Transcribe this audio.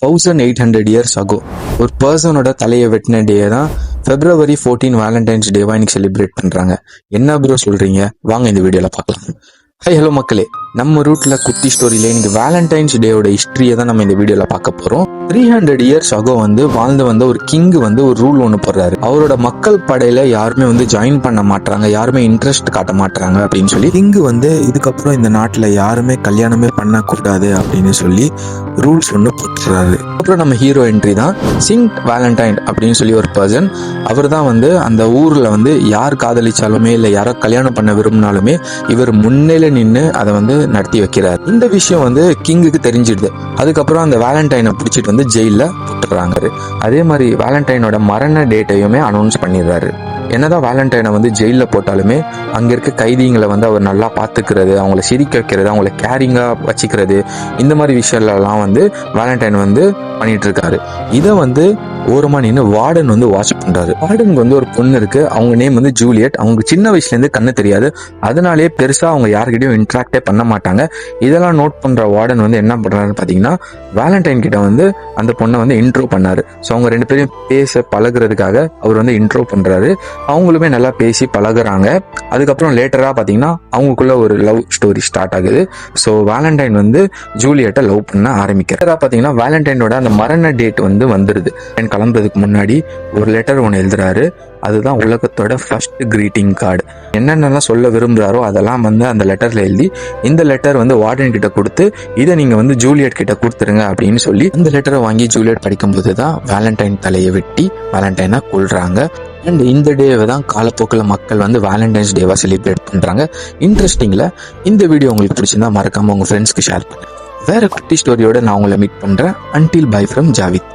1800 years ஆகோ ஒரு பர்சனோட தலையை வெட்டின டே தான் February 14 வேலண்டைன்ஸ் டேவா இன்னைக்கு செலிப்ரேட் பண்றாங்க. என்ன ப்ரோ சொல்றீங்க? வாங்க இந்த வீடியோல பார்க்கலாம். ஹை ஹலோ மக்களே, நம்ம ரூட்ல குட்டி ஸ்டோரியில இன்னைக்கு வேலண்டைன்ஸ் டேயோட ஹிஸ்டரியை தான் நம்ம இந்த வீடியோல பார்க்க போறோம். 300 இயர்ஸ் ஆகோ வாழ்ந்து வந்த ஒரு கிங் ஒரு ரூல் ஒன்று போடுறாரு. அவரோட மக்கள் படையில யாருமே ஜாயின் பண்ண மாட்டாங்க, யாருமே இன்ட்ரெஸ்ட் காட்ட மாட்டாங்க அப்படின்னு சொல்லி கிங் இதுக்கப்புறம் இந்த நாட்டுல யாருமே கல்யாணமே பண்ணக்கூடாது அப்படின்னு சொல்லி ரூல்ஸ் ஒன்று போட்டுறாரு. அப்புறம் நம்ம ஹீரோ என்ட்ரி தான் செயின்ட் வேலண்டைன் அப்படின்னு சொல்லி ஒரு பர்சன். அவர் தான் அந்த ஊர்ல யார் காதலிச்சாலுமே இல்லை யாரோ கல்யாணம் பண்ண விரும்பினாலுமே இவர் முன்னிலை நின்று அதை நடத்தி வைக்கிறார். இந்த விஷயம் கிங்குக்கு தெரிஞ்சிடுது. அதுக்கப்புறம் அந்த வேலண்டைனை பிடிச்சிட்டு ஜெயில போட்டுறாங்க. அதே மாதிரி வேலண்டைனோட மரண டேட்டையுமே அனௌன்ஸ் பண்ணிடுறாரு. என்னதான் வேலண்டைனை ஜெயில போட்டாலுமே அங்க இருக்க கைதிகளை அவர் நல்லா பாத்துக்கிறது, அவங்கள சிரிக்க வைக்கிறது, அவங்கள கேரிங்கா வச்சுக்கிறது, இந்த மாதிரி விஷயம்லாம் வேலண்டைன் பண்ணிட்டு இருக்காரு. இதை ஓரமா நின்று வார்டன் வாட்ச் பண்றாரு. வார்டனுக்கு ஒரு பொண்ணு இருக்கு, அவங்க நேம் ஜூலியட். அவங்க சின்ன வயசுல இருந்து கண்ணு தெரியாது, அதனாலேயே பெருசா அவங்க யார்கிட்டயும் இன்ட்ராக்டே பண்ண மாட்டாங்க. இதெல்லாம் நோட் பண்ற வார்டன் என்ன பண்றாருன்னு பாத்தீங்கன்னா வேலண்டைன் கிட்ட அந்த பொண்ணை இன்ட்ரோ பண்ணாரு. ஸோ அவங்க ரெண்டு பேரும் பேச பழகுறதுக்காக அவர் இன்ட்ரோ பண்றாரு. அவங்களுமே நல்லா பேசி பழகுறாங்க. அதுக்கப்புறம் லேட்டரா பாத்தீங்கன்னா அவங்களுக்குள்ள ஒரு லவ் ஸ்டோரி ஸ்டார்ட் ஆகுது. ஸோ வேலண்டைன் ஜூலியட்டை லவ் பண்ண ஆரம்பிக்கிறார். பாத்தீங்கன்னா வேலண்டைனோட அந்த மரண டேட் வந்துருது. கிளம்புறதுக்கு முன்னாடி ஒரு லெட்டர் ஒன்று எழுதுறாரு. அதுதான் உலகத்தோட ஃபர்ஸ்ட் கிரீட்டிங் கார்டு. என்னென்னலாம் சொல்ல விரும்புறாரோ அதெல்லாம் அந்த லெட்டர்ல எழுதி இந்த லெட்டர் வார்டன் கிட்ட கொடுத்து இதை நீங்க ஜூலியட் கிட்ட கொடுத்துருங்க அப்படின்னு சொல்லி அந்த லெட்டரை வாங்கி ஜூலியட் படிக்கும்போது தான் வேலண்டைன் தலையை வெட்டி வேலண்டைனா கொல்றாங்க. அண்ட் இந்த டேவை தான் காலப்போக்கில் மக்கள் வேலண்டைன்ஸ் டேவா செலிப்ரேட் பண்றாங்க. இன்ட்ரெஸ்டிங்ல இந்த வீடியோ உங்களுக்கு பிடிச்சிருந்தா மறக்காம உங்க ஃப்ரெண்ட்ஸ்க்கு ஷேர் பண்ணுங்க. வேற குட்டி ஸ்டோரியோட நான் உங்களை மீட் பண்றேன். Until bye from Javed.